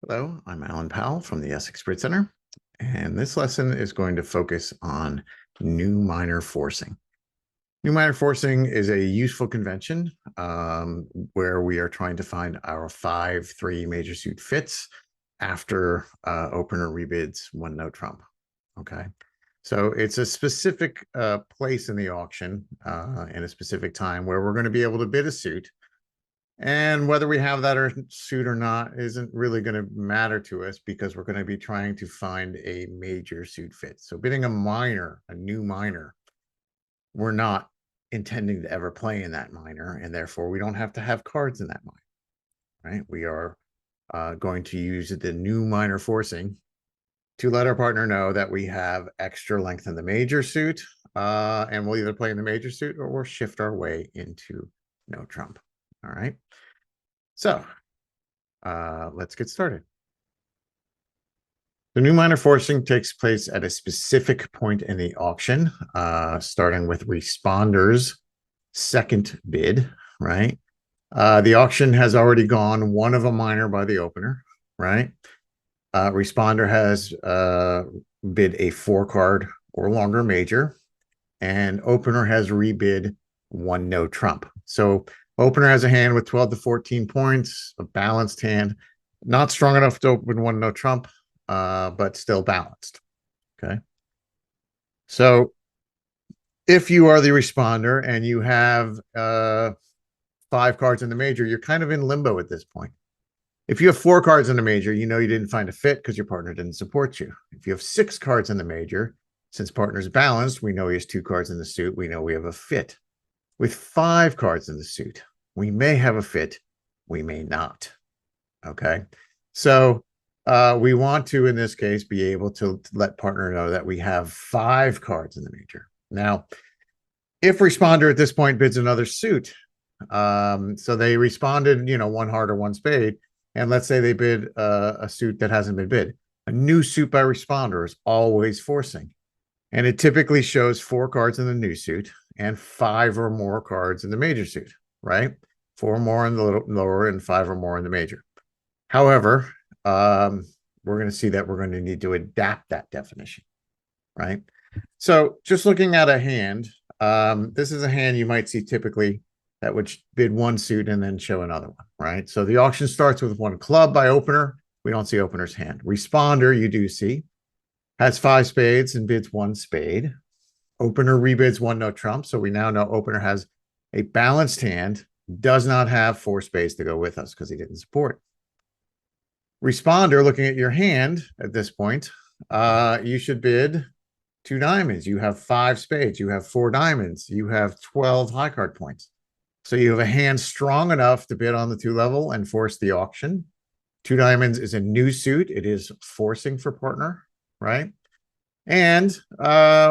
Hello, I'm Alan Powell from the Essex Bridge Center, and this lesson is going to focus on new minor forcing. New minor forcing is a useful convention where we are trying to find our 5-3 major suit fits after opener rebids one no trump. Okay, so it's a specific place in the auction in a specific time where we're going to be able to bid a suit. And whether we have that suit or not isn't really going to matter to us because we're going to be trying to find a major suit fit. So bidding a minor, a new minor, we're not intending to ever play in that minor, and therefore we don't have to have cards in that minor, right? We are going to use the new minor forcing to let our partner know that we have extra length in the major suit, and we'll either play in the major suit or we'll shift our way into no trump. All right. So let's get started. The new minor forcing takes place at a specific point in the auction, starting with responder's second bid, right? The auction has already gone one of a minor by the opener, right? Responder has bid a 4-card or longer major, and opener has rebid one no trump. So opener has a hand with 12 to 14 points, a balanced hand, not strong enough to open one no trump, but still balanced. Okay. So if you are the responder and you have 5 cards in the major, you're kind of in limbo at this point. If you have 4 cards in the major, you know you didn't find a fit because your partner didn't support you. If you have 6 cards in the major, since partner's balanced, we know he has 2 cards in the suit. We know we have a fit. With 5 cards in the suit, we may have a fit, we may not. Okay. So we want to, in this case, be able to let partner know that we have 5 cards in the major. Now, if responder at this point bids another suit, so they responded, one heart or one spade, and let's say they bid a suit that hasn't been bid. A new suit by responder is always forcing. And it typically shows 4 cards in the new suit and 5 or more cards in the major suit, right? 4 more in the lower and 5 or more in the major. However, we're going to see that we're going to need to adapt that definition, right? So just looking at a hand, this is a hand you might see typically that would bid one suit and then show another one, right? So the auction starts with 1 club by opener. We don't see opener's hand. Responder, you do see, has 5 spades and bids 1 spade. Opener rebids 1 no trump. So we now know opener has a balanced hand, does not have 4 spades to go with us because he didn't support. Responder, looking at your hand at this point, you should bid 2 diamonds. You have 5 spades. You have 4 diamonds. You have 12 high card points. So you have a hand strong enough to bid on the 2 level and force the auction. 2 diamonds is a new suit. It is forcing for partner, right? And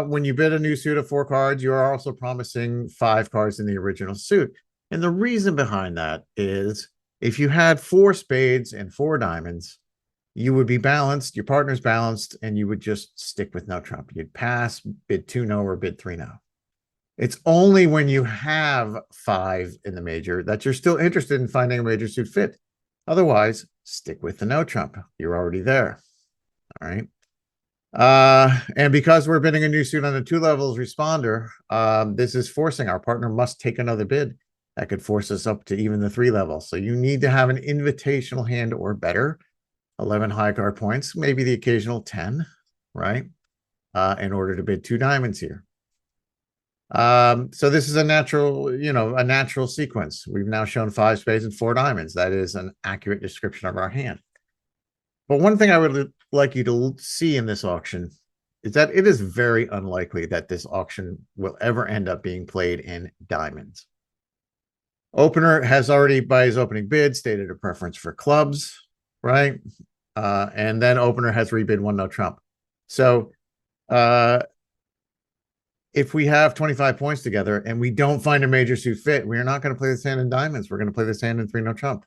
when you bid a new suit of 4 cards, you are also promising 5 cards in the original suit. And the reason behind that is if you had 4 spades and 4 diamonds, you would be balanced, your partner's balanced, and you would just stick with no trump. You'd pass, bid 2 no, or bid 3 no. It's only when you have 5 in the major that you're still interested in finding a major suit fit. Otherwise, stick with the no trump. You're already there. All right. And because we're bidding a new suit on the 2 levels responder, this is forcing. Our partner must take another bid. That could force us up to even the 3 levels. So you need to have an invitational hand or better, 11 high card points, maybe the occasional 10, right? In order to bid 2 diamonds here. So this is a natural sequence. We've now shown 5 spades and 4 diamonds. That is an accurate description of our hand. But one thing I would like you to see in this auction is that it is very unlikely that this auction will ever end up being played in diamonds. Opener has already, by his opening bid, stated a preference for clubs, right? And then opener has rebid 1 no trump. So if we have 25 points together and we don't find a major suit fit, we're not going to play this hand in diamonds. We're going to play this hand in 3 no trump.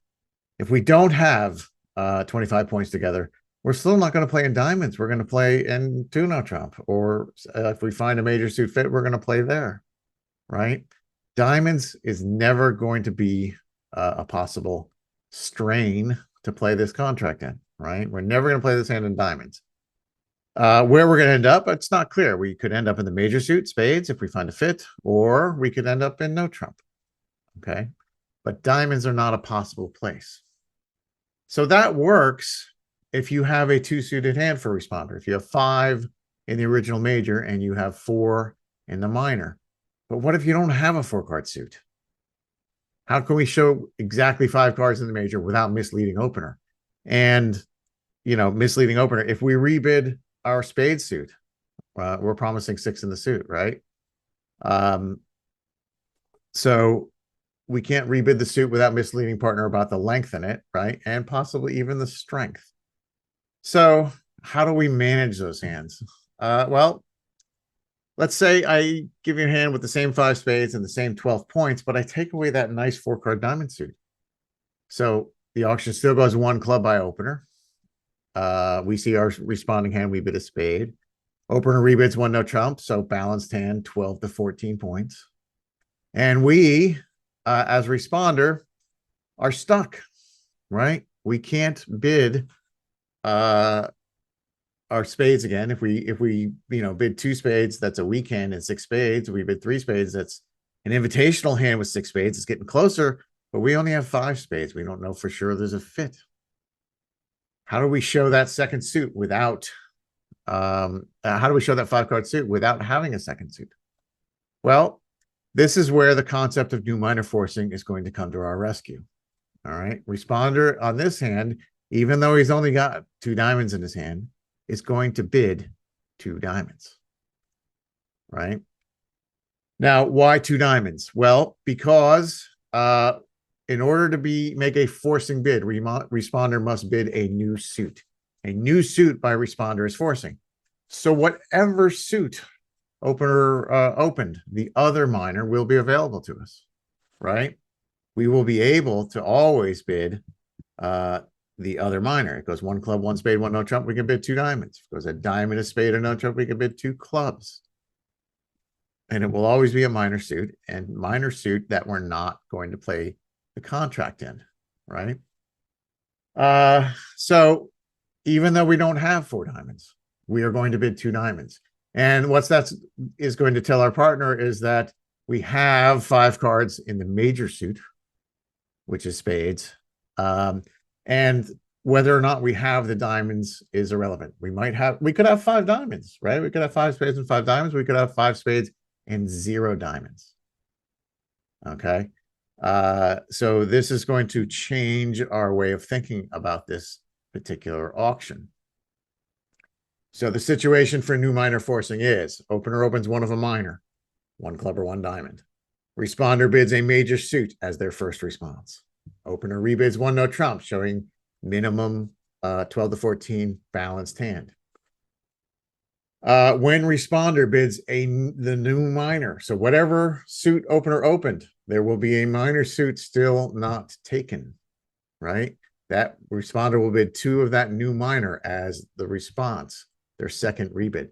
If we don't have 25 points together, we're still not going to play in diamonds. We're going to play in 2 no trump. Or if we find a major suit fit, we're going to play there, right? Diamonds is never going to be a possible strain to play this contract in. right? We're never going to play this hand in diamonds. Where we're going to end up, it's not clear. We could end up in the major suit, spades, if we find a fit, or we could end up in no trump. Okay. But diamonds are not a possible place. So that works if you have a two-suited hand for responder. If you have 5 in the original major and you have 4 in the minor. But what if you don't have a 4-card suit? How can we show exactly 5 cards in the major without misleading opener? And, misleading opener, if we rebid our spade suit, we're promising 6 in the suit, right? So we can't rebid the suit without misleading partner about the length in it, right? And possibly even the strength. So how do we manage those hands? Well, let's say I give you a hand with the same 5 spades and the same 12 points, but I take away that nice 4-card diamond suit. So the auction still goes 1 club by opener. We see our responding hand, we bid a spade. Opener rebids 1 no trump, so balanced hand, 12 to 14 points. And we, as responder, are stuck, right? We can't bid our spades again. If we bid 2 spades, that's a weak hand, and 6 spades. We bid 3 spades, that's an invitational hand with 6 spades. It's getting closer, but we only have 5 spades. We don't know for sure there's a fit. How do we show that second suit without how do we show that 5-card suit without having a second suit? Well, this is where the concept of new minor forcing is going to come to our rescue. All right. Responder on this hand, even though he's only got 2 diamonds in his hand, is going to bid 2 diamonds. Right. Now, why 2 diamonds? Well, because in order to make a forcing bid, responder must bid a new suit. A new suit by responder is forcing. So whatever suit opener opened, the other minor will be available to us, right? We will be able to always bid the other minor. It goes 1 club, 1 spade, 1 no trump, we can bid 2 diamonds. If it goes a diamond, a spade, or no trump, we can bid 2 clubs. And it will always be a minor suit, and minor suit that we're not going to play the contract in, right? So even though we don't have 4 diamonds, we are going to bid 2 diamonds. And what that is going to tell our partner is that we have 5 cards in the major suit, which is spades. And whether or not we have the diamonds is irrelevant. We could have 5 diamonds, right? We could have 5 spades and 5 diamonds. We could have 5 spades and 0 diamonds. Okay. So this is going to change our way of thinking about this particular auction. So the situation for new minor forcing is opener opens 1 of a minor, 1 club or 1 diamond. Responder bids a major suit as their first response. Opener rebids 1 no trump, showing minimum 12 to 14 balanced hand. When responder bids the new minor, so whatever suit opener opened, there will be a minor suit still not taken, right? That responder will bid 2 of that new minor as the response, their second rebid.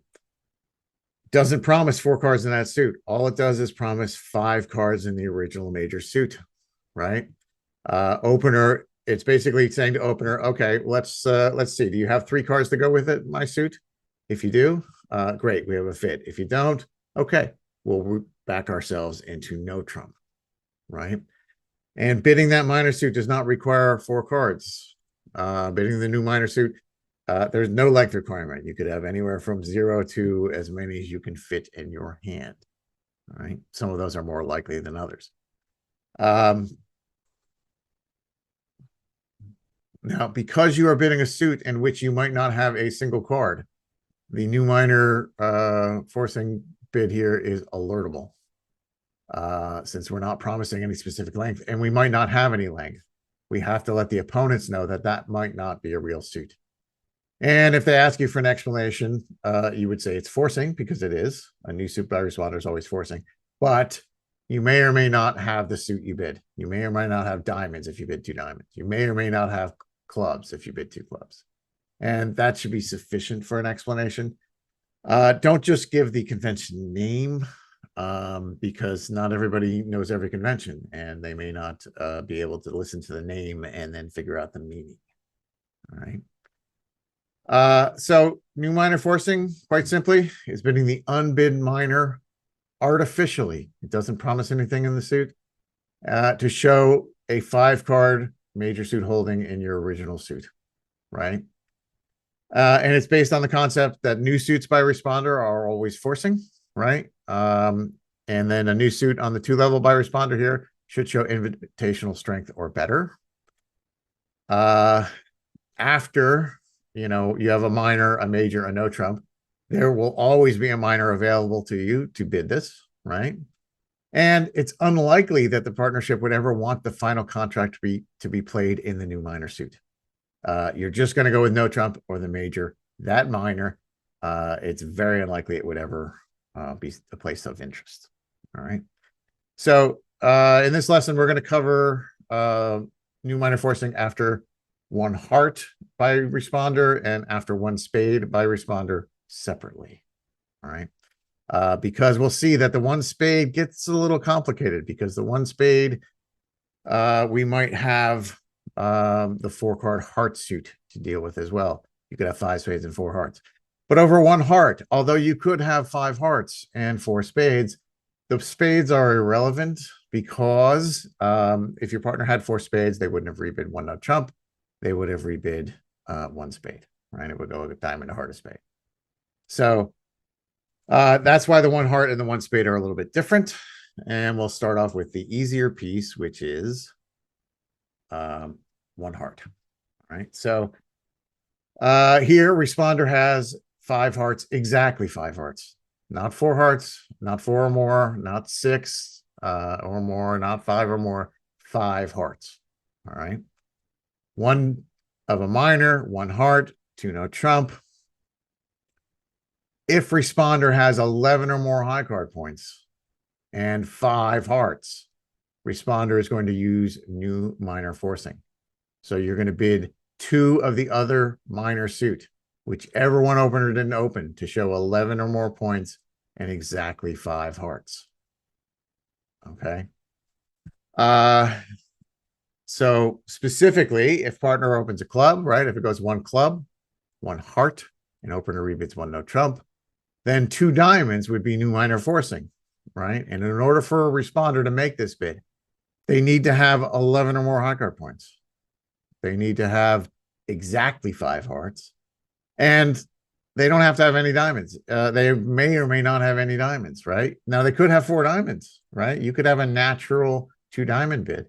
Doesn't promise 4 cards in that suit. All it does is promise 5 cards in the original major suit, right? Opener, it's basically saying to opener, okay, let's see. Do you have 3 cards to go with it, my suit? If you do, great, we have a fit. If you don't, okay, we'll back ourselves into no trump, right? And bidding that minor suit does not require 4 cards. Bidding the new minor suit, there's no length requirement. You could have anywhere from 0 to as many as you can fit in your hand. All right. Some of those are more likely than others. Now, because you are bidding a suit in which you might not have a single card, the new minor forcing bid here is alertable. Since we're not promising any specific length, and we might not have any length, we have to let the opponents know that that might not be a real suit. And if they ask you for an explanation, you would say it's forcing, because it is. A new suit by responder is always forcing. But you may or may not have the suit you bid. You may or may not have diamonds if you bid 2 diamonds. You may or may not have clubs if you bid 2 clubs. And that should be sufficient for an explanation. Don't just give the convention name, because not everybody knows every convention, and they may not be able to listen to the name and then figure out the meaning. All right. So new minor forcing, quite simply, is bidding the unbid minor artificially. It doesn't promise anything in the suit to show a 5-card major suit holding in your original suit, right? And it's based on the concept that new suits by responder are always forcing, right? And then a new suit on the 2-level by responder here should show invitational strength or better. After, you have a minor, a major, a no trump, there will always be a minor available to you to bid this, right? And it's unlikely that the partnership would ever want the final contract to be played in the new minor suit. You're just going to go with no trump or the major. That minor, it's very unlikely it would ever be a place of interest. All right. So in this lesson, we're going to cover new minor forcing after 1 heart by responder and after 1 spade by responder separately. All right. Because we'll see that the 1 spade gets a little complicated, because the 1 spade, we might have the 4-card heart suit to deal with as well. You could have 5 spades and 4 hearts. But over 1 heart, although you could have 5 hearts and 4 spades, the spades are irrelevant, because if your partner had 4 spades, they wouldn't have rebid 1 no trump. They would have rebid 1 spade, right? It would go with diamond, a heart, a spade. So that's why the 1 heart and the 1 spade are a little bit different. And we'll start off with the easier piece, which is 1 heart. All right. So here, responder has 5 hearts, exactly 5 hearts, not 4 hearts, not 4 or more, not 6 or more, not 5 or more, 5 hearts. All right. 1 of a minor, 1 heart, 2 no trump. If responder has 11 or more high card points and 5 hearts, responder is going to use new minor forcing. So you're going to bid 2 of the other minor suit, whichever one opener didn't open, to show 11 or more points and exactly 5 hearts. Okay. So specifically, if partner opens a club, right? If it goes 1 club, 1 heart, and opener rebids 1 no trump, then 2 diamonds would be new minor forcing, right? And in order for a responder to make this bid, they need to have 11 or more high card points. They need to have exactly 5 hearts, and they don't have to have any diamonds. They may or may not have any diamonds, right? Now, they could have 4 diamonds, right? You could have a natural 2 diamond bid,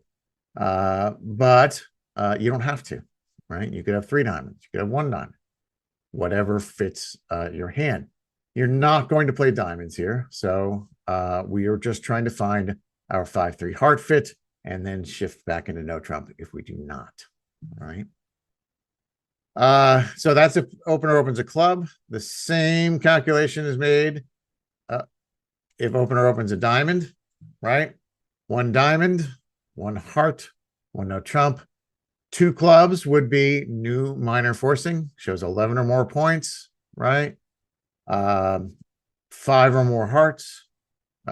but you don't have to, right? You could have 3 diamonds. You could have 1 diamond, whatever fits your hand. You're not going to play diamonds here. So we are just trying to find our 5-3 heart fit and then shift back into no trump if we do not. All right. So that's if opener opens a club. The same calculation is made if opener opens a diamond, right? 1 diamond, 1 heart, 1 no trump. 2 clubs would be new minor forcing, shows 11 or more points, right? 5 or more hearts.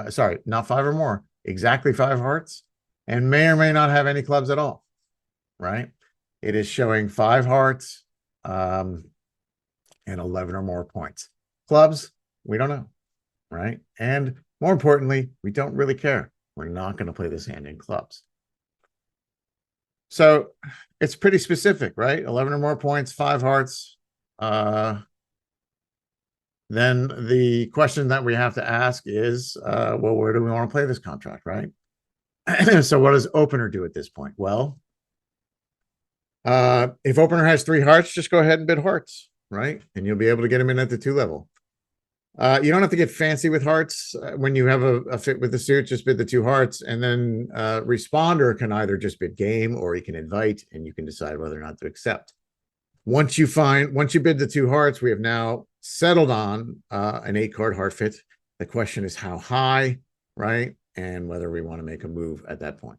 Sorry, not 5 or more, exactly 5 hearts, and may or may not have any clubs at all, right? It is showing 5 hearts and 11 or more points. Clubs, we don't know, right? And more importantly, we don't really care. We're not going to play this hand in clubs. So it's pretty specific, right? 11 or more points, 5 hearts. Then the question that we have to ask is, well, where do we want to play this contract, right? So what does opener do at this point? Well, if opener has 3 hearts, just go ahead and bid hearts, right? And you'll be able to get him in at the 2 level. You don't have to get fancy with hearts. When you have a fit with the suit, just bid the 2 hearts, and then responder can either just bid game or he can invite, and you can decide whether or not to accept. Once you bid the 2 hearts, we have now settled on an 8-card heart fit. The question is how high, right? And whether we want to make a move at that point.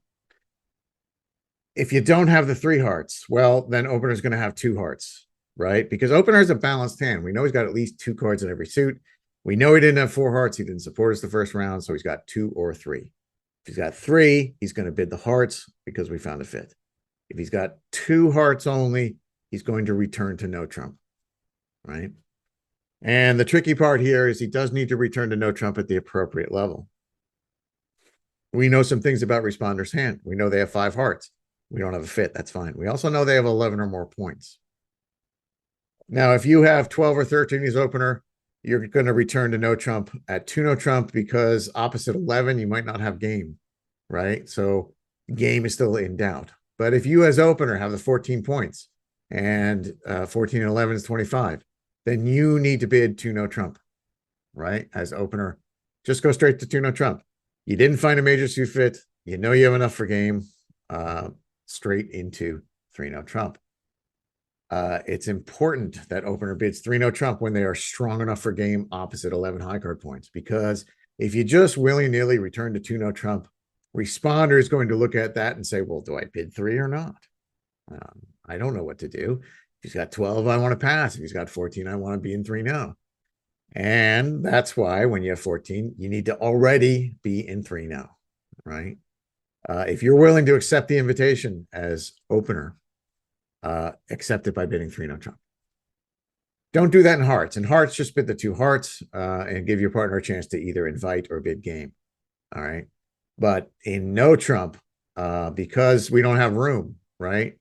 If you don't have the 3 hearts, well, then opener is going to have 2 hearts, right? Because opener is a balanced hand. We know he's got at least 2 cards in every suit. We know he didn't have 4 hearts. He didn't support us the first round, so he's got 2 or 3. If he's got 3, he's going to bid the hearts because we found a fit. If he's got 2 hearts only, he's going to return to no trump. right? And the tricky part here is he does need to return to no trump at the appropriate level. We know some things about Responder's hand. We know they have 5 hearts. We don't have a fit. That's fine. We also know they have 11 or more points. Now, if you have 12 or 13 as opener, you're going to return to no trump at 2 no trump because opposite 11, you might not have game, right? So game is still in doubt. But if you as opener have the 14 points and 14 and 11 is 25, then you need to bid 2 no trump, right? As opener, just go straight to 2 no trump. You didn't find a major suit fit. You know you have enough for game. Straight into 3 no trump. It's important that opener bids 3 no trump when they are strong enough for game opposite 11 high card points, because if you just willy-nilly return to 2 no trump, responder is going to look at that and say, well, do I bid 3 or not? I don't know what to do. If he's got 12, I want to pass. If he's got 14, I want to be in 3 no. And that's why when you have 14, you need to already be in 3 no, right? If you're willing to accept the invitation as opener, accept it by bidding 3 no trump. Don't do that in hearts. In hearts, just bid the 2 hearts and give your partner a chance to either invite or bid game. All right. But in no trump, because we don't have room, right?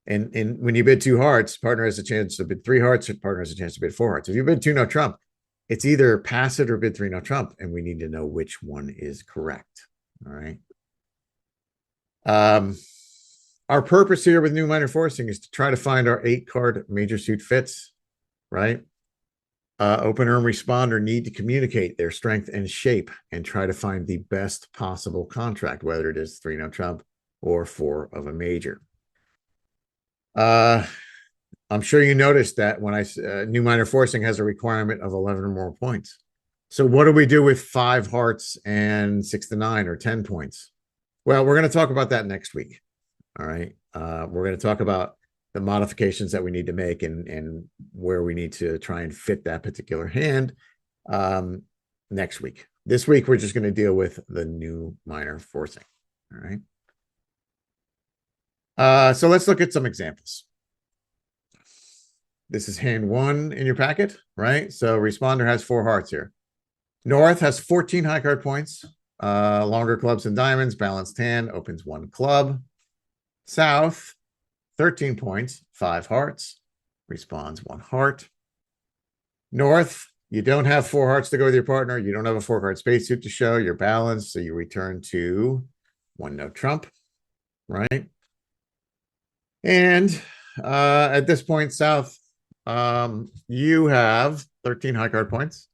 And when you bid 2 hearts, partner has a chance to bid 3 hearts, partner has a chance to bid 4 hearts. If you bid 2 no trump, it's either pass it or bid 3 no trump, and we need to know which one is correct. All right. Our purpose here with new minor forcing is to try to find our 8-card major suit fits, right? Opener and responder need to communicate their strength and shape and try to find the best possible contract, whether it is 3 no trump or 4 of a major. I'm sure you noticed that when new minor forcing has a requirement of 11 or more points. So what do we do with 5 hearts and 6 to 9 or 10 points? Well, we're going to talk about that next week. All right. We're going to talk about the modifications that we need to make and where we need to try and fit that particular hand next week. This week, we're just going to deal with the new minor forcing. All right. So let's look at some examples. This is hand 1 in your packet, right? So responder has 4 hearts here. North has 14 high card points, longer clubs and diamonds, balanced hand, opens 1 club. South, 13 points, 5 hearts, responds 1 heart. North, you don't have 4 hearts to go with your partner. You don't have a 4-card spade suit to show. You're balanced, so you return to 1 no trump, right? And at this point, South, you have 13 high card points,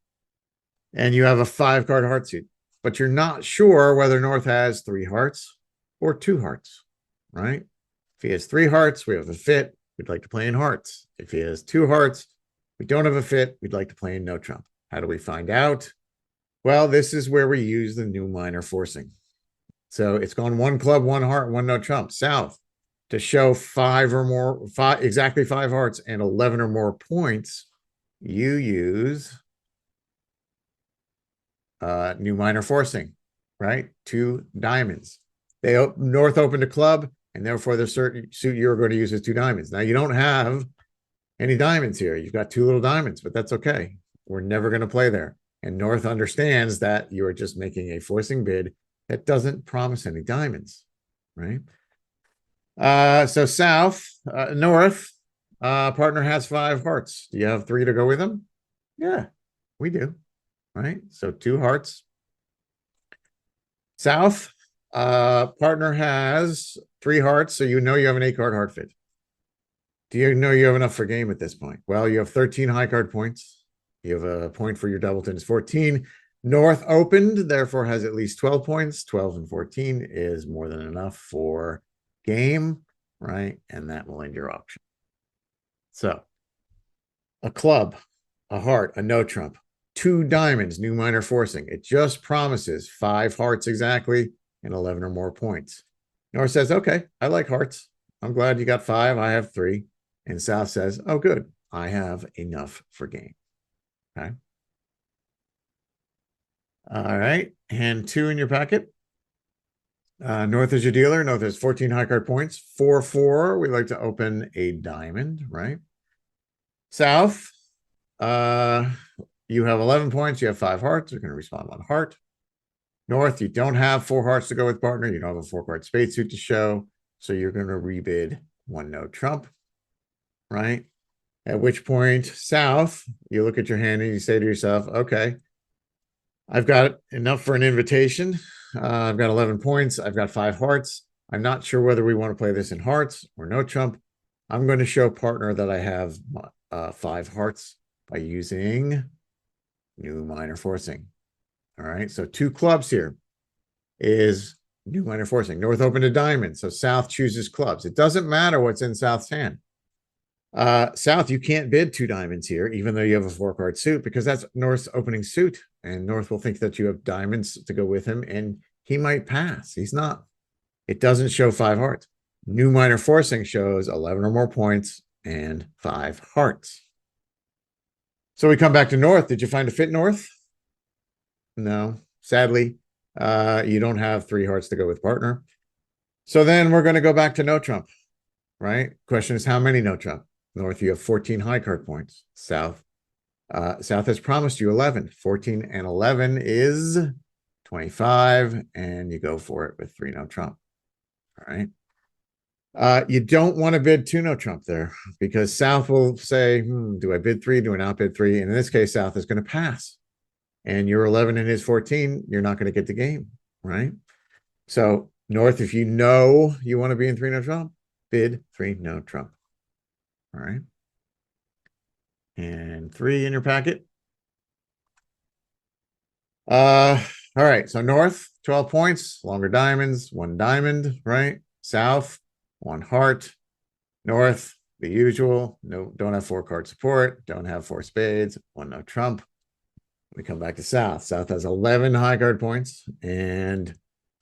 and you have a 5-card heart suit, but you're not sure whether North has 3 hearts or 2 hearts, right? If he has 3 hearts, we have a fit. We'd like to play in hearts. If he has 2 hearts, we don't have a fit. We'd like to play in no trump. How do we find out? Well, this is where we use the new minor forcing. So it's gone 1 club, 1 heart, 1 no trump. South, to show 5 or more, exactly 5 hearts and 11 or more points, you use new minor forcing, right? 2 diamonds. North opened a club, and therefore the suit you're going to use is 2 diamonds. Now, you don't have any diamonds here. You've got 2 little diamonds, but that's okay. We're never going to play there. And North understands that you are just making a forcing bid that doesn't promise any diamonds, right? So South, North, partner has 5 hearts. Do you have 3 to go with them? Yeah, we do, right? So 2 hearts. South, partner has 3 hearts, so you know you have an 8-card heart fit. Do you know you have enough for game at this point? Well, you have 13 high card points. You have a point for your doubleton is 14. North opened, therefore has at least 12 points. 12 and 14 is more than enough for game, right? And that will end your auction. So a club, a heart, a no trump, 2 diamonds, new minor forcing. It just promises 5 hearts exactly and 11 or more points. North says, okay, I like hearts. I'm glad you got 5. I have 3. And South says, oh, good. I have enough for game. Okay. All right. Hand 2 in your packet. North is your dealer. North has 14 high card points. 4-4. We like to open a diamond, right? South, you have 11 points. You have 5 hearts. You're going to respond 1 heart. North, you don't have 4 hearts to go with partner. You don't have a 4-card spade suit to show. So you're going to rebid 1 no trump, right? At which point, south, you look at your hand and you say to yourself, okay, I've got enough for an invitation. I've got 11 points. I've got 5 hearts. I'm not sure whether we want to play this in hearts or no trump. I'm going to show partner that I have 5 hearts by using new minor forcing. All right, so 2 clubs here is new minor forcing. North opened a diamond, so south chooses clubs. It doesn't matter what's in south's hand. South, you can't bid 2 diamonds here, even though you have a 4-card suit, because that's North's opening suit. And North will think that you have diamonds to go with him, and he might pass. He's not. It doesn't show 5 hearts. New minor forcing shows 11 or more points and 5 hearts. So we come back to North. Did you find a fit, North? No. Sadly, you don't have 3 hearts to go with partner. So then we're going to go back to no trump, right? Question is, how many no trump? North, you have 14 high card points. South has promised you 11. 14 and 11 is 25, and you go for it with 3 no trump. All right. You don't want to bid 2 no trump there, because South will say, do I bid 3? Do I not bid 3? And in this case, South is going to pass. And you're 11 and his 14, you're not going to get the game, right? So North, if you know you want to be in 3 no trump, bid 3 no trump. All right. And 3 in your packet. All right. So North, 12 points, longer diamonds, 1 diamond, right? South, 1 heart. North, the usual. No, don't have 4-card support, don't have 4 spades, 1 no trump. We come back to South. South has 11 high card points and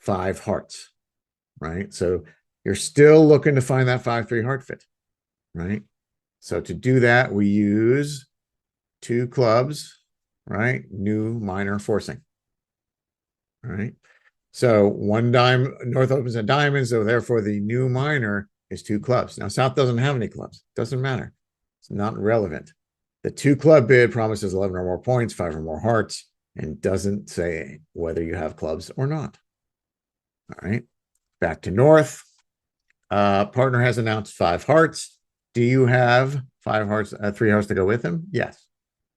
5 hearts, right? So you're still looking to find that 5-3 heart fit, right? So to do that, we use 2 clubs, right? New minor forcing, right? So 1 dime, North opens a diamond, so therefore the new minor is 2 clubs. Now South doesn't have any clubs. Doesn't matter. It's not relevant. The 2 club bid promises 11 or more points, 5 or more hearts, and doesn't say whether you have clubs or not. All right. Back to North. Partner has announced 5 hearts. Do you have 5 hearts, 3 hearts to go with him? Yes.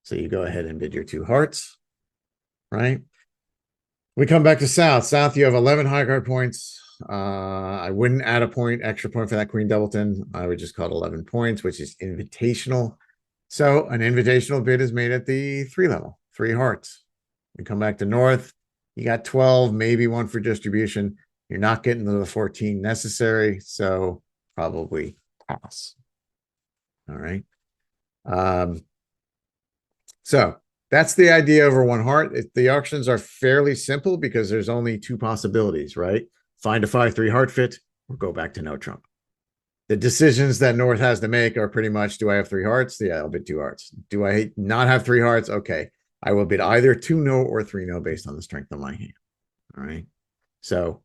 So you go ahead and bid your 2 hearts, right? We come back to South. South, you have 11 high card points. I wouldn't add a extra point for that Queen Doubleton. I would just call it 11 points, which is invitational. So an invitational bid is made at the 3 level, 3 hearts. We come back to North. You got 12, maybe 1 for distribution. You're not getting to the 14 necessary, so probably pass. All right. So that's the idea over 1 heart. The auctions are fairly simple because there's only 2 possibilities, right? Find a 5-3 heart fit or go back to no trump. The decisions that North has to make are pretty much, do I have 3 hearts? Yeah, I'll bid 2 hearts. Do I not have 3 hearts? Okay. I will bid either 2 no or 3 no based on the strength of my hand. All right. So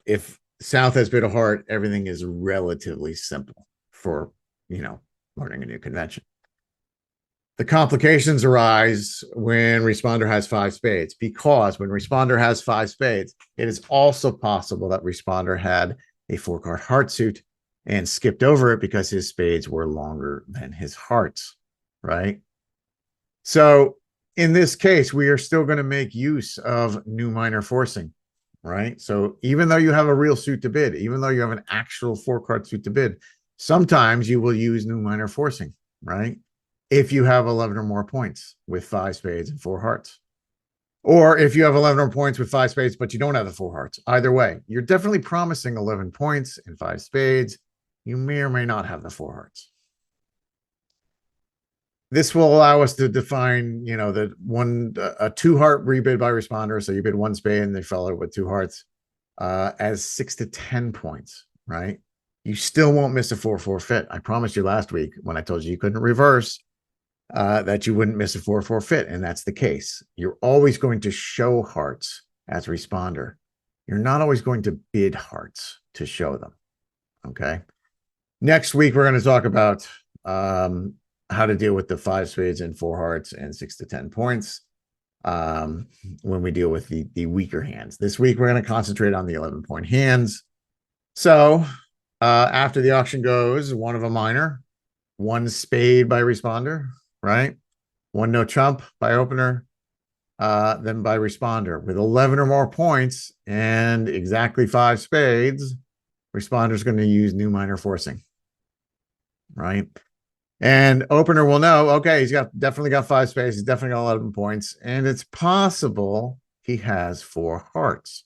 if South has bid a heart, everything is relatively simple for, learning a new convention. The complications arise when responder has 5 spades, because when responder has 5 spades, it is also possible that responder had a 4-card heart suit and skipped over it because his spades were longer than his hearts, right? So in this case, we are still going to make use of new minor forcing, right? So even though you have a real suit to bid, even though you have an actual 4-card suit to bid, sometimes you will use new minor forcing, right? If you have 11 or more points with 5 spades and 4 hearts. Or if you have 11 or more points with 5 spades, but you don't have the 4 hearts. Either way, you're definitely promising 11 points and 5 spades. You may or may not have the 4 hearts. This will allow us to define, the a 2-heart rebid by responder. So you bid 1 spade and they follow with 2 hearts as 6 to 10 points, right? You still won't miss a 4-4 fit. I promised you last week when I told you couldn't reverse that you wouldn't miss a 4-4 fit. And that's the case. You're always going to show hearts as responder. You're not always going to bid hearts to show them. Okay. Next week, we're going to talk about how to deal with the 5 spades and 4 hearts and 6 to 10 points when we deal with the weaker hands. This week, we're going to concentrate on the 11-point hands. So after the auction goes, one of a minor, one spade by responder, right? One no trump by opener, then by responder. With 11 or more points and exactly 5 spades, responder is going to use new minor forcing, right? And opener will know, okay, he's definitely got 5 spades. He's definitely got 11 points. And it's possible he has 4 hearts.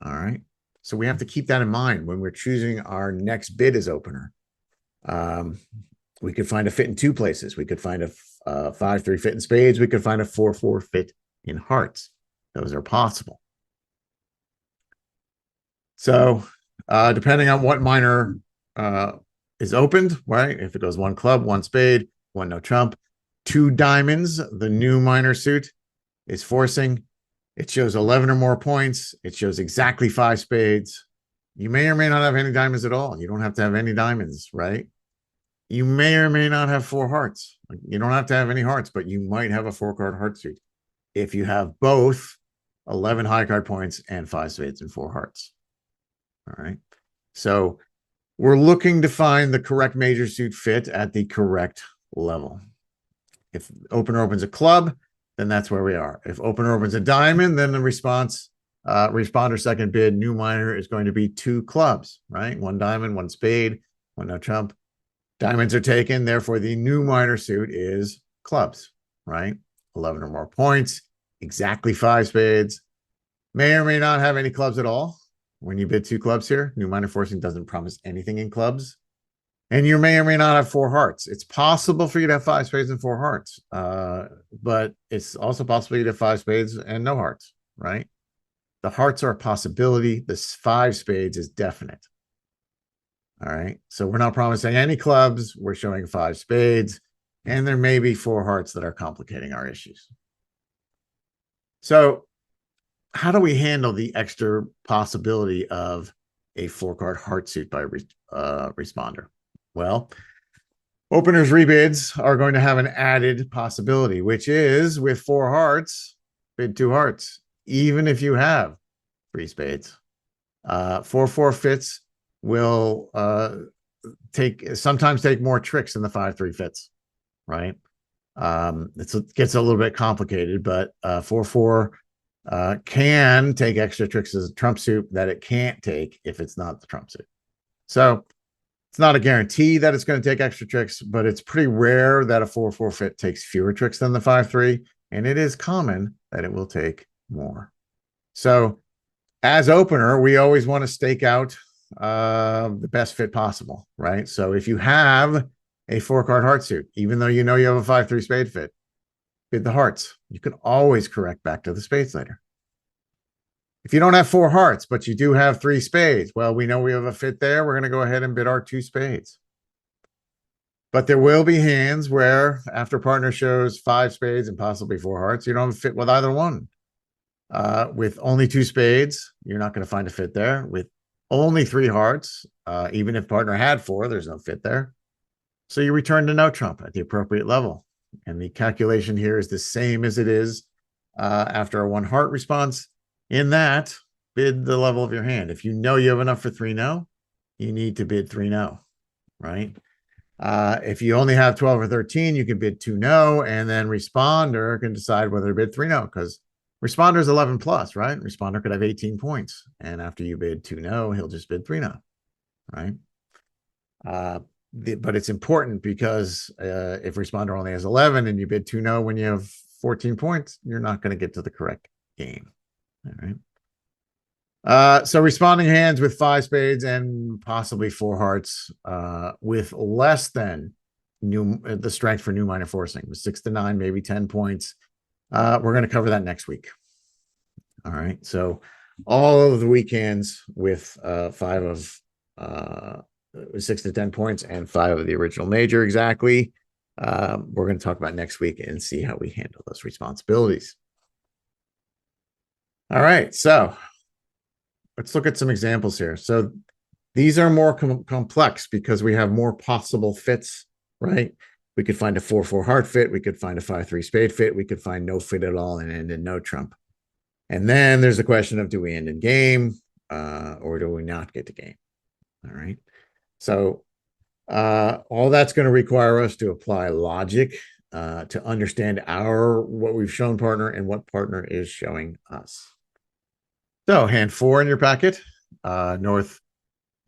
All right. So we have to keep that in mind when we're choosing our next bid as opener. We could find a fit in 2 places. We could find a 5-3 fit in spades. We could find a 4-4 fit in hearts. Those are possible. So depending on what minor is opened, right? If it goes 1 club, 1 spade, 1 no trump, 2 diamonds, the new minor suit is forcing. It shows 11 or more points. It shows exactly 5 spades. You may or may not have any diamonds at all. You don't have to have any diamonds, right? You may or may not have 4 hearts. You don't have to have any hearts, but you might have a 4-card heart suit if you have both 11 high card points and 5 spades and 4 hearts. All right. So we're looking to find the correct major suit fit at the correct level. If opener opens a club, then that's where we are. If opener opens a diamond, then the responder second bid, new minor is going to be 2 clubs, right? 1 diamond, 1 spade, 1 no trump. Diamonds are taken, therefore the new minor suit is clubs, right? 11 or more points, exactly 5 spades. May or may not have any clubs at all. When you bid 2 clubs here, new minor forcing doesn't promise anything in clubs. And you may or may not have 4 hearts. It's possible for you to have 5 spades and 4 hearts, but it's also possible you to have 5 spades and no hearts, right? The hearts are a possibility. The 5 spades is definite. All right. So we're not promising any clubs. We're showing 5 spades, and there may be 4 hearts that are complicating our issues. So how do we handle the extra possibility of a 4-card heart suit by responder? Well, openers rebids are going to have an added possibility, which is with 4 hearts, bid 2 hearts, even if you have 3 spades. 4-4 fits will sometimes take more tricks than the 5-3 fits, right? It gets a little bit complicated, but 4-4 can take extra tricks as a trump suit that it can't take if it's not the trump suit. So it's not a guarantee that it's going to take extra tricks, but it's pretty rare that a 4-4 fit takes fewer tricks than the 5-3, and it is common that it will take more. So as opener, we always want to stake out the best fit possible, right? So if you have a 4-card heart suit, even though you know you have a 5-3 spade fit, bid the hearts. You can always correct back to the spades later. If you don't have 4 hearts, but you do have 3 spades, well, we know we have a fit there. We're going to go ahead and bid our 2 spades. But there will be hands where after partner shows 5 spades and possibly 4 hearts, you don't fit with either one. With only 2 spades, you're not going to find a fit there. With only 3 hearts, even if partner had 4, there's no fit there. So you return to no trump at the appropriate level. And the calculation here is the same as it is after a 1 heart response. In that, bid the level of your hand. If you know you have enough for 3 no, you need to bid 3 no, right? If you only have 12 or 13, you can bid 2 no, and then responder can decide whether to bid 3 no, because responder is 11 plus, right? Responder could have 18 points, and after you bid 2 no, he'll just bid 3 no, right? But it's important because if responder only has 11 and you bid 2 no when you have 14 points, you're not going to get to the correct game. All right. So responding hands with 5 spades and possibly 4 hearts with less than the strength for new minor forcing, with 6 to 9, maybe 10 points. We're going to cover that next week. All right. So all of the weekends with 6 to 10 points and 5 of the original major exactly. We're going to talk about next week and see how we handle those responsibilities. All right, so let's look at some examples here. So these are more complex because we have more possible fits, right? We could find a 4-4 heart fit. We could find a 5-3 spade fit. We could find no fit at all and end in no trump. And then there's the question of, do we end in game or do we not get to game? All right. So all that's going to require us to apply logic to understand what we've shown partner and what partner is showing us. So hand 4 in your packet. North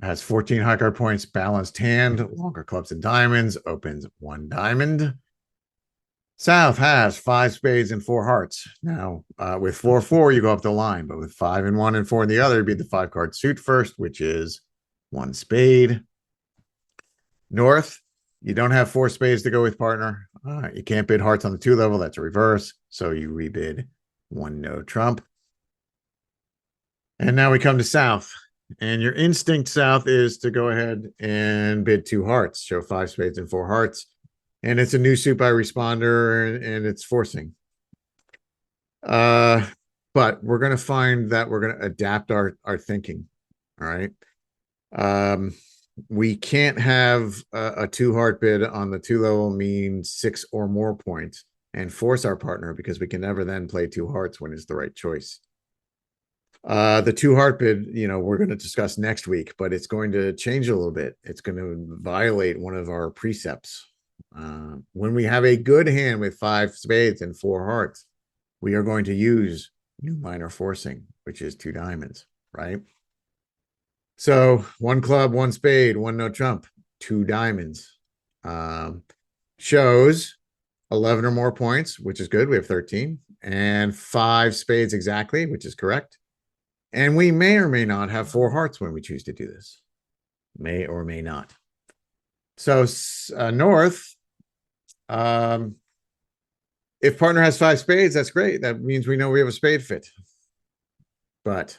has 14 high card points, balanced hand, longer clubs and diamonds, opens 1 diamond. South has 5 spades and 4 hearts. Now, with 4-4, you go up the line, but with 5 and 1 and 4 in the other, it'd be the 5 card suit first, which is 1 spade. North, you don't have 4 spades to go with partner. You can't bid hearts on the 2 level. That's a reverse. So you rebid 1 no trump. And now we come to South. And your instinct, South, is to go ahead and bid 2 hearts, show 5 spades and 4 hearts. And it's a new suit by responder, and it's forcing. But we're going to find that we're going to adapt our thinking. All right. We can't have a 2 heart bid on the 2 level mean 6 or more points and force our partner, because we can never then play 2 hearts when it's the right choice. The 2 heart bid, we're going to discuss next week, but it's going to change a little bit. It's going to violate one of our precepts. When we have a good hand with 5 spades and 4 hearts, we are going to use new minor forcing, which is 2 diamonds, right? So 1 club, 1 spade, 1 no trump, 2 diamonds. Shows 11 or more points, which is good. We have 13, and 5 spades exactly, which is correct. And we may or may not have 4 hearts when we choose to do this. May or may not. So North, if partner has 5 spades, that's great. That means we know we have a spade fit. But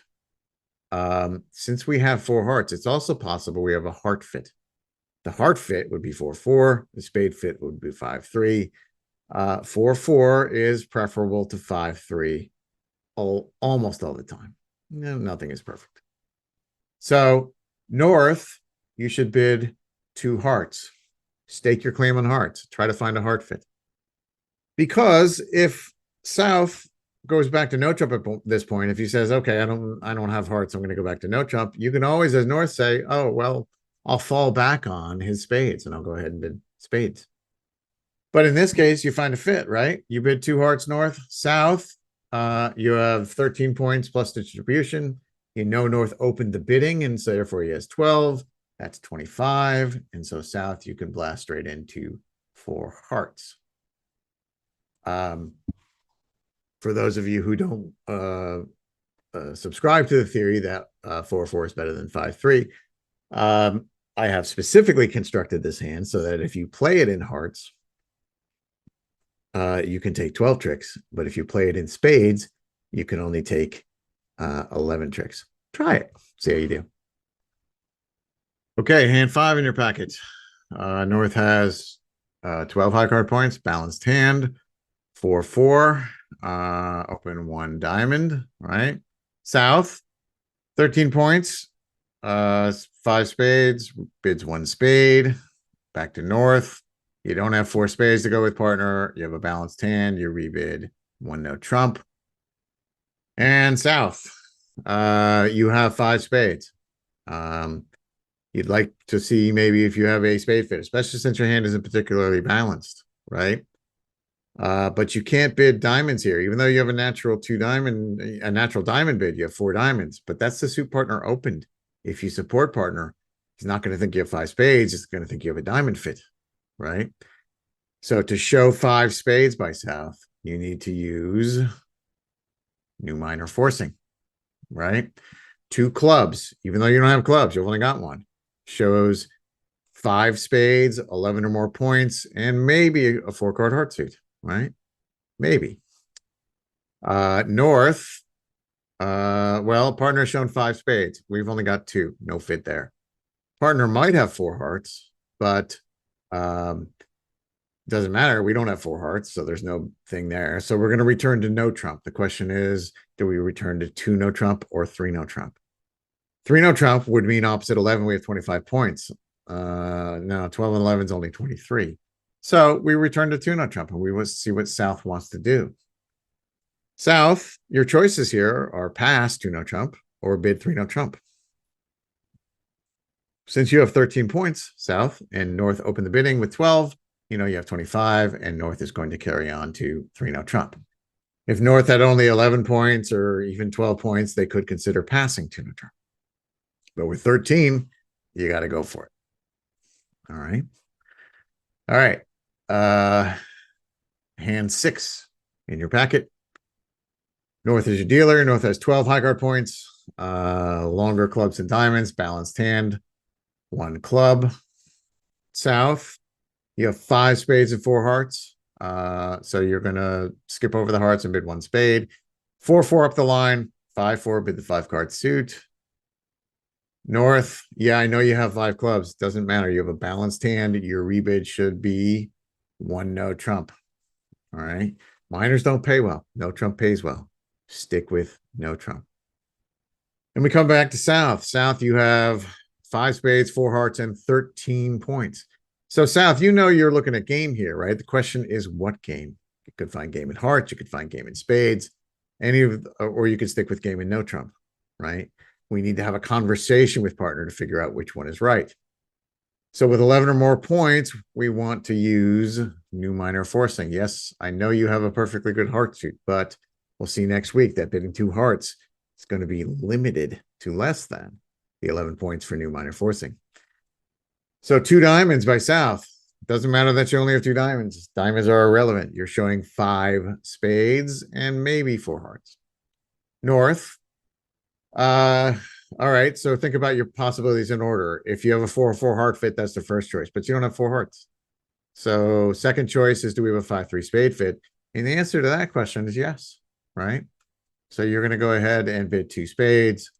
since we have 4 hearts, it's also possible we have a heart fit. The heart fit would be 4-4. The spade fit would be 5-3. 4-4 is preferable to 5-3 almost all the time. No, nothing is perfect. So North, you should bid 2 hearts. Stake your claim on hearts. Try to find a heart fit. Because if South goes back to no trump at this point, if he says, okay, I don't have hearts, I'm going to go back to no trump, you can always, as North, say, oh, well, I'll fall back on his spades and I'll go ahead and bid spades. But in this case, you find a fit, right? You bid 2 hearts North. South, you have 13 points plus distribution. North opened the bidding, and so therefore he has 12. That's 25. And so South, you can blast straight into 4 hearts. For those of you who don't subscribe to the theory that 4-4 is better than 5-3, I have specifically constructed this hand so that if you play it in hearts, you can take 12 tricks. But if you play it in spades, you can only take 11 tricks. Try it. See how you do. Okay, hand 5 in your packet. North has 12 high card points, balanced hand, 4-4. Open 1 diamond, right? South, 13 points, 5 spades, bids 1 spade. Back to North. You don't have 4 spades to go with partner. You have a balanced hand. You rebid 1 no trump. And South, you have 5 spades. You'd like to see maybe if you have a spade fit, especially since your hand isn't particularly balanced, right? But you can't bid diamonds here, even though you have a natural diamond bid. You have 4 diamonds, but that's the suit partner opened. If you support partner, he's not going to think you have 5 spades. He's going to think you have a diamond fit, right? So to show 5 spades by South, you need to use new minor forcing, right? 2 clubs, even though you don't have clubs, you've only got 1, shows 5 spades, 11 or more points, and maybe a 4-card heart suit. Right? Maybe. North, well, partner shown 5 spades. We've only got 2. No fit there. Partner might have 4 hearts, but doesn't matter. We don't have 4 hearts, so there's no thing there. So we're going to return to no trump. The question is, do we return to 2 no trump or 3 no trump? 3 no trump would mean opposite 11, we have 25 points. No, 12 and 11 is only 23. So we return to 2-note trump and we will see what South wants to do. South, your choices here are pass 2-note trump or bid 3-note trump. Since you have 13 points, South, and North opened the bidding with 12, you have 25, and North is going to carry on to 3-note trump. If North had only 11 points or even 12 points, they could consider passing 2-note trump. But with 13, you got to go for it. All right. All right. Hand 6 in your packet. North is your dealer. North has 12 high card points. Longer clubs and diamonds. Balanced hand. 1 club. South, you have 5 spades and 4 hearts. So you're going to skip over the hearts and bid 1 spade. 4-4 up the line. 5-4, bid the 5-card suit. North, yeah, I know you have 5 clubs. Doesn't matter. You have a balanced hand. Your rebid should be 1-note trump. All right. Minors don't pay well. No trump pays well. Stick with no trump. And we come back to South. South, you have 5 spades, 4 hearts, and 13 points. So South, you're looking at game here, right? The question is what game? You could find game in hearts. You could find game in spades. Or you could stick with game in no trump, right? We need to have a conversation with partner to figure out which one is right. So with 11 or more points, we want to use new minor forcing. Yes, I know you have a perfectly good heart suit, but we'll see next week that bidding 2 hearts is going to be limited to less than the 11 points for new minor forcing. So 2 diamonds by South. Doesn't matter that you only have 2 diamonds. Diamonds are irrelevant. You're showing 5 spades and maybe 4 hearts. North. All right. So think about your possibilities in order. If you have a 4-4 heart fit, that's the first choice, but you don't have 4 hearts. So second choice is, do we have a 5-3 spade fit? And the answer to that question is yes, right? So you're going to go ahead and bid 2 spades.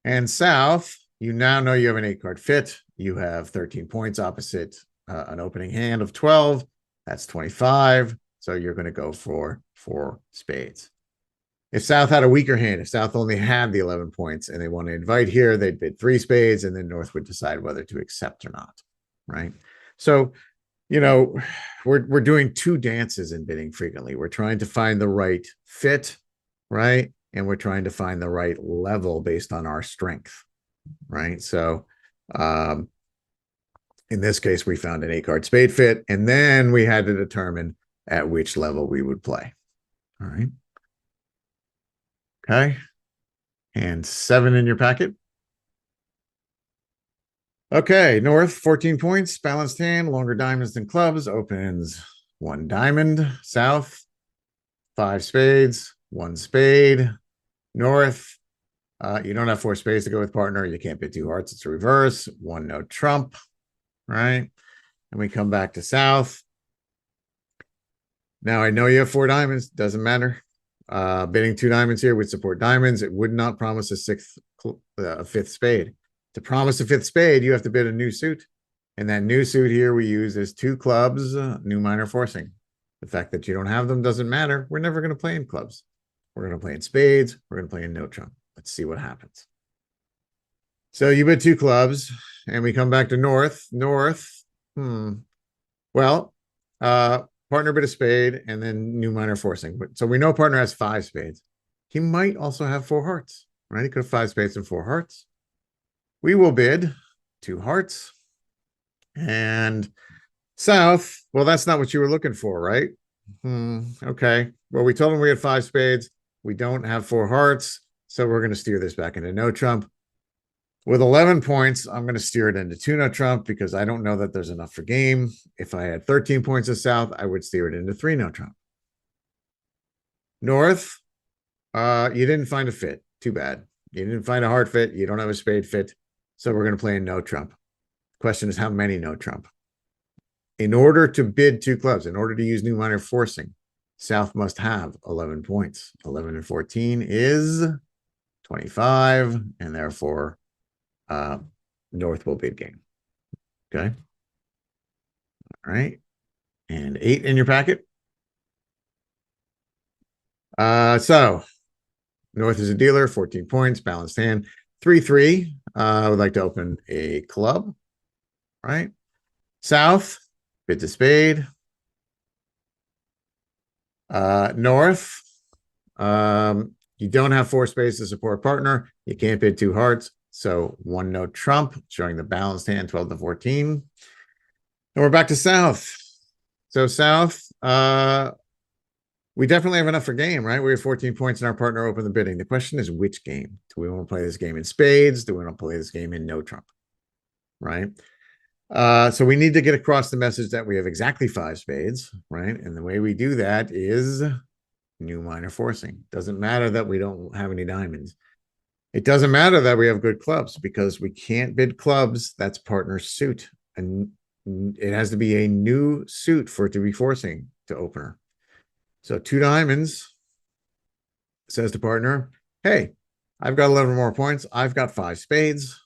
And South, you now know you have an 8-card fit. You have 13 points opposite an opening hand of 12. That's 25. So you're going to go for 4 spades. If South had a weaker hand, if South only had the 11 points and they want to invite here, they'd bid 3 spades, and then North would decide whether to accept or not, right? So, we're doing 2 dances in bidding frequently. We're trying to find the right fit, right? And we're trying to find the right level based on our strength, right? So, in this case, we found an 8-card spade fit, and then we had to determine at which level we would play. All right. Okay. And 7 in your packet. Okay. North, 14 points, balanced hand, longer diamonds than clubs, opens 1 diamond. South, 5 spades, 1 spade. North, you don't have 4 spades to go with partner. You can't bid 2 hearts. It's a reverse. 1-note trump, right? And we come back to South. Now I know you have 4 diamonds. Doesn't matter. Bidding 2 diamonds here would support diamonds. It would not promise a 5th spade. To promise a 5th spade, you have to bid a new suit. And that new suit here we use is 2 clubs, new minor forcing. The fact that you don't have them doesn't matter. We're never going to play in clubs. We're going to play in spades. We're going to play in no trump. Let's see what happens. So you bid 2 clubs, and we come back to North. North, well, partner bid a spade and then new minor forcing. So we know partner has 5 spades. He might also have 4 hearts, right? He could have 5 spades and 4 hearts. We will bid 2 hearts. And South, well, that's not what you were looking for, right? Okay. Well, we told him we had 5 spades. We don't have 4 hearts. So we're going to steer this back into no trump. With 11 points, I'm going to steer it into 2-note trump because I don't know that there's enough for game. If I had 13 points of South, I would steer it into 3-note trump. North, you didn't find a fit. Too bad. You didn't find a heart fit. You don't have a spade fit. So we're going to play in no trump. Question is, how many no trump? In order to bid 2 clubs, in order to use new minor forcing, South must have 11 points. 11 and 14 is 25, and therefore North will bid game. Okay. All right. And 8 in your packet. So North is a dealer, 14 points, balanced hand, 3-3. I would like to open a club, right? South, bids a spade, North, you don't have four spades to support partner. You can't bid two hearts. So one no trump, showing the balanced hand, 12 to 14. And we're back to South. So South, we definitely have enough for game, right? We have 14 points and our partner opened the bidding. The question is which game? Do we want to play this game in spades? Do we want to play this game in no trump? Right? So we need to get across the message that we have exactly five spades, right? And the way we do that is new minor forcing. Doesn't matter that we don't have any diamonds. It doesn't matter that we have good clubs because we can't bid clubs. That's partner suit. And it has to be a new suit for it to be forcing to opener. So two diamonds says to partner, hey, I've got 11 more points. I've got five spades.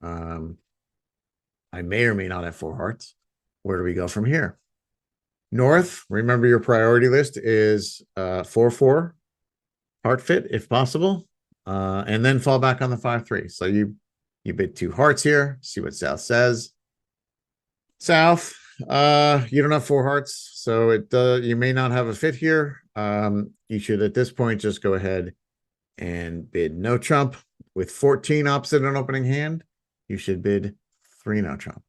I may or may not have four hearts. Where do we go from here? North, remember your priority list is 4-4, heart fit if possible, and then fall back on the 5-3. So you bid two hearts here, see what South says. South, you don't have four hearts, so you may not have a fit here. You should at this point just go ahead and bid no trump. With 14 opposite an opening hand, you should bid 3 no trump.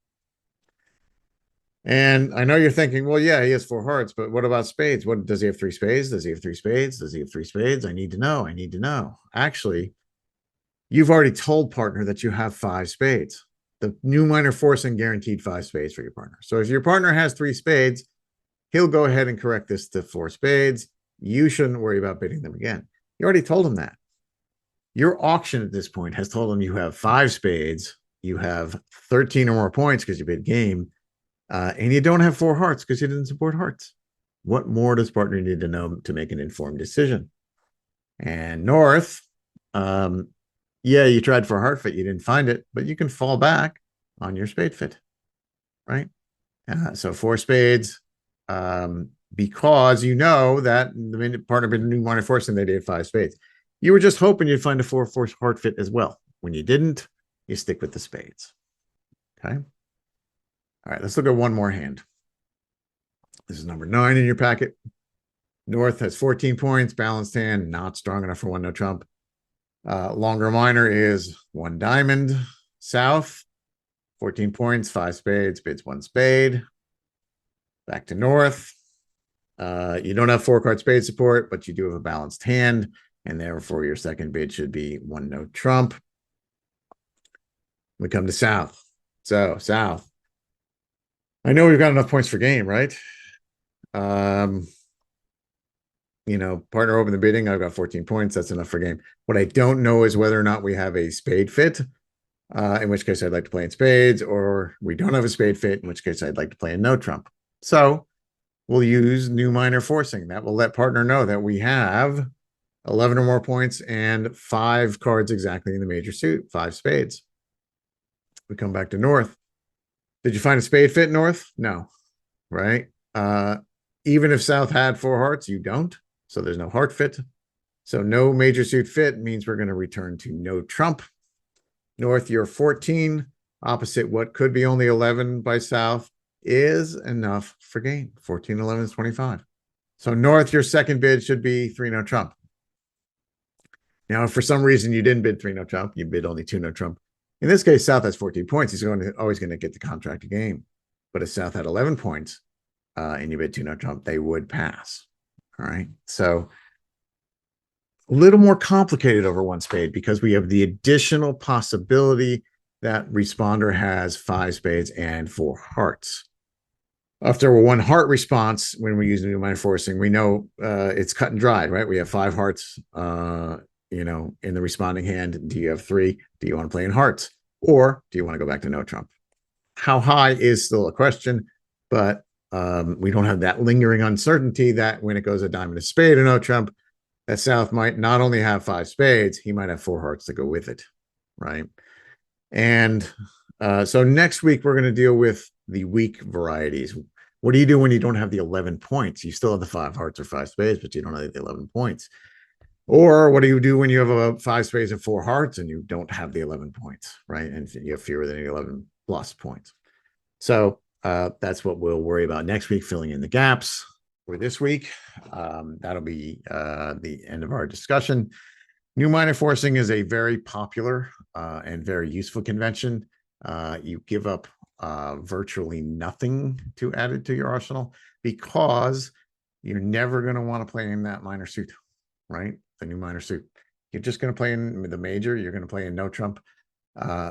And I know you're thinking, well, yeah, he has four hearts, but what about spades? What does he have? 3 spades? Does he have 3 spades? Does he have 3 spades? I need to know. I need to know. Actually, you've already told partner that you have 5 spades. The new minor forcing guaranteed 5 spades for your partner. So if your partner has 3 spades, he'll go ahead and correct this to 4 spades. You shouldn't worry about bidding them again. You already told him that. Your auction at this point has told him you have 5 spades. You have 13 or more points because you bid game. And you don't have 4 hearts because you didn't support hearts. What more does partner need to know to make an informed decision? And North, yeah, you tried for a heart fit, you didn't find it, but you can fall back on your spade fit, right? So 4 spades, because you know that the minute partner bid a new minor forcing, they did 5 spades. You were just hoping you'd find a 4-4 heart fit as well. When you didn't, you stick with the spades. Okay. All right, let's look at one more hand. This is number 9 in your packet. North has 14 points, balanced hand, not strong enough for one no trump. Longer minor is 1 diamond. South, 14 points, 5 spades, bids 1 spade. Back to North. You don't have 4-card spade support, but you do have a balanced hand, and therefore your second bid should be 1 no trump. We come to South. So South, I know we've got enough points for game, right? You know, partner open the bidding. I've got 14 points. That's enough for game. What I don't know is whether or not we have a spade fit, in which case I'd like to play in spades, or we don't have a spade fit, in which case I'd like to play in no trump. So we'll use new minor forcing. That will let partner know that we have 11 or more points and 5 cards exactly in the major suit, 5 spades. We come back to North. Did you find a spade fit, North? No, right? Even if South had 4 hearts, you don't. So there's no heart fit. So no major suit fit means we're going to return to no trump. North, you're 14. Opposite what could be only 11 by South is enough for game. 14, 11 is 25. So North, your second bid should be 3 no trump. Now, if for some reason you didn't bid 3 no trump, you bid only 2 no trump. In this case, South has 14 points. He's always going to get the contract game. But if South had 11 points and you bid 2 no trump, they would pass. All right. So a little more complicated over 1 spade because we have the additional possibility that responder has 5 spades and 4 hearts. After a 1 heart response, when we use new minor forcing, we know it's cut and dried, right? We have 5 hearts, you know, in the responding hand. Do you have 3? Do you want to play in hearts? Or do you want to go back to no trump? How high is still a question, but we don't have that lingering uncertainty that when it goes a diamond, a spade, or no trump, that South might not only have 5 spades, he might have 4 hearts to go with it, right? And so next week, we're going to deal with the weak varieties. What do you do when you don't have the 11 points? You still have the 5 hearts or 5 spades, but you don't have the 11 points. Or what do you do when you have a 5 spades and 4 hearts and you don't have the 11 points, right? And you have fewer than 11 plus points. So that's what we'll worry about next week, filling in the gaps. for this week. That'll be the end of our discussion. New minor forcing is a very popular and very useful convention. You give up virtually nothing to add it to your arsenal because you're never going to want to play in that minor suit, right? The new minor suit. You're just going to play in the major. You're going to play in no trump.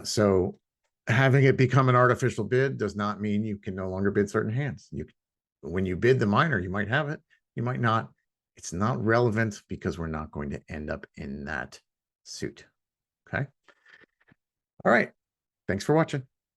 So having it become an artificial bid does not mean you can no longer bid certain hands. When you bid the minor, you might have it, you might not. It's not relevant because we're not going to end up in that suit. Okay. All right. Thanks for watching.